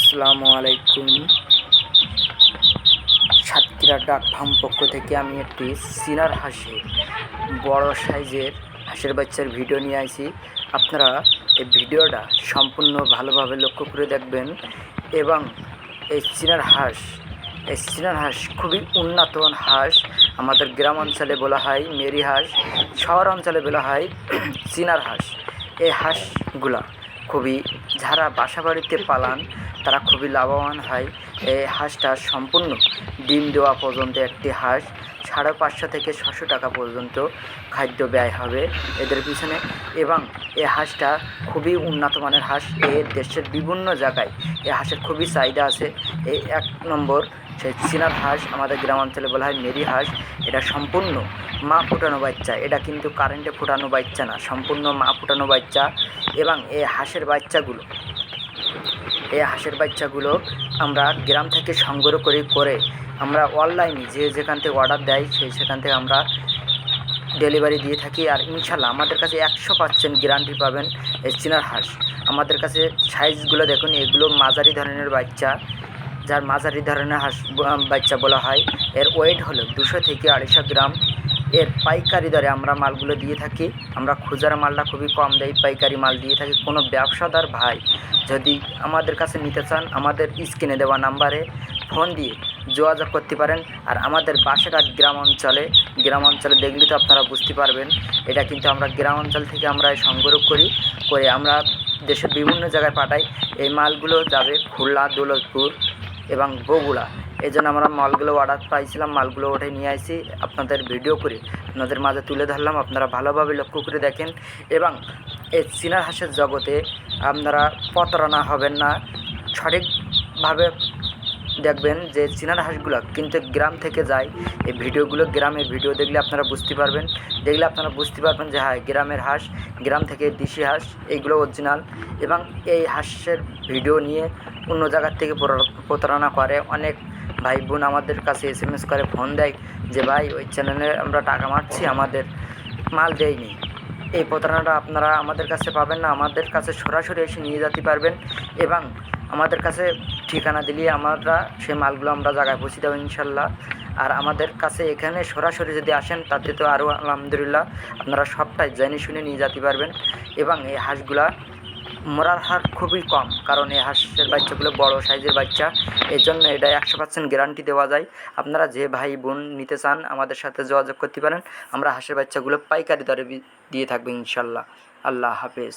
আসসালামু আলাইকুম। সাতক্ষীরা ডাক ফার্ম পক্ষ থেকে আমি একটি চীনার হাঁসের বড় সাইজের হাঁসের বাচ্চার ভিডিও নিয়ে আসি। আপনারা এই ভিডিওটা সম্পূর্ণ ভালোভাবে লক্ষ্য করে দেখবেন এবং এই চীনার হাঁস খুবই উন্নত হাঁস। আমাদের গ্রাম অঞ্চলে বলা হয় মেরি হাঁস, শহর অঞ্চলে বলা হয় চীনার হাঁস। এই হাঁসগুলা খুবই, যারা বাসা বাড়িতে পালান তারা খুবই লাভবান হয়। এই হাঁসটা সম্পূর্ণ ডিম দেওয়া পর্যন্ত একটি হাঁস 550 থেকে 600 টাকা পর্যন্ত খাদ্য ব্যয় হবে এদের পিছনে। এবং এই হাঁসটা খুবই উন্নত মানের হাঁস। দেশের বিভিন্ন জায়গায় এই হাঁসের খুবই চাহিদা আছে। এই 1 নম্বর সেই চীনার হাঁস, আমাদের গ্রামাঞ্চলে বলা হয় মেরি হাঁস। এটা সম্পূর্ণ মা ফোটানো বাচ্চা, এটা কিন্তু কারেন্টে ফোটানো বাচ্চা না, সম্পূর্ণ মা ফোটানো বাচ্চা। এবং এই হাঁসের বাচ্চাগুলো আমরা গ্রাম থেকে সংগ্রহ করে আমরা অনলাইনে যেখান থেকে অর্ডার দেয় সেখান থেকে আমরা ডেলিভারি দিয়ে থাকি। আর ইনশাল্লাহ আমাদের কাছে 100% গ্যারান্টি পাবেন এই চীনার হাঁস। আমাদের কাছে সাইজগুলো দেখুন, এগুলো মাঝারি ধরনের বাচ্চা, যার মাঝারি ধরনের হাঁস বাচ্চা বলা হয়। এর ওয়েট হলো 200 থেকে 250 গ্রাম। এর পাইকারি দরে আমরা মালগুলো দিয়ে থাকি। আমরা খুচরা মালটা খুবই কম দেয়, পাইকারি মাল দিয়ে থাকি। কোনো ব্যবসাদার ভাই যদি আমাদের কাছে নিতে চান, আমাদের স্ক্রিনে দেওয়া নাম্বারে ফোন দিয়ে যোগাযোগ করতে পারেন। আর আমাদের বাসাটা গ্রাম অঞ্চলে দেখলে তো আপনারা বুঝতে পারবেন। এটা কিন্তু আমরা গ্রাম অঞ্চল থেকে আমরা সংগ্রহ করে আমরা দেশের বিভিন্ন জায়গায় পাঠাই। এই মালগুলো যাবে খুলনা, দৌলতপুর এবং বগুড়া। এই জন্য আমরা মালগুলো অর্ডার পাইছিলাম, মালগুলো ওঠে নিয়ে আসি, আপনাদের ভিডিও করে আপনাদের মাঝে তুলে ধরলাম। আপনারা ভালোভাবে লক্ষ্য করে দেখেন এবং এই চীনার হাঁসের জগতে আপনারা প্রতারণা হবেন না। সঠিকভাবে দেখবেন যে চীনার হাঁসগুলো কিন্তু গ্রাম থেকে যায়। এই ভিডিওগুলো গ্রামের ভিডিও দেখলে আপনারা বুঝতে পারবেন যে হ্যাঁ, গ্রামের হাঁস, গ্রাম থেকে দেশি হাঁস, এইগুলো অরিজিনাল। এবং এই হাঁসের ভিডিও নিয়ে অন্য জায়গার থেকে প্রতারণা করে অনেক ভাই বোন আমাদের কাছে SMS করে, ফোন দেয় যে ভাই ওই চ্যানেলে আমরা টাকা মারছি, আমাদের মাল দেয়নি। এই প্রতারণাটা আপনারা আমাদের কাছে পাবেন না। আমাদের কাছে সরাসরি এসে নিয়ে যেতে পারবেন এবং আমাদের কাছে ঠিকানা দিলে আমরা সেই মালগুলো আমরা জায়গায় পৌঁছে দেবো ইনশাল্লাহ। আর আমাদের কাছে এখানে সরাসরি যদি আসেন তাতে তো আরও আলহামদুলিল্লাহ, আপনারা সবটাই জেনে শুনে নিয়ে যেতে পারবেন। এবং এই হাঁসগুলা মরার হার খুবই কম, কারণ এই হাঁসের বাচ্চাগুলো বড় সাইজের বাচ্চা। এই জন্য এটা 100% গ্যারান্টি দেওয়া যায়। আপনারা যে ভাই বোন নিতে চান আমাদের সাথে যোগাযোগ করতে পারেন। আমরা হাঁসের বাচ্চাগুলো পাইকারি দরে দিয়ে থাকবো ইনশাল্লাহ। আল্লাহ হাফেজ।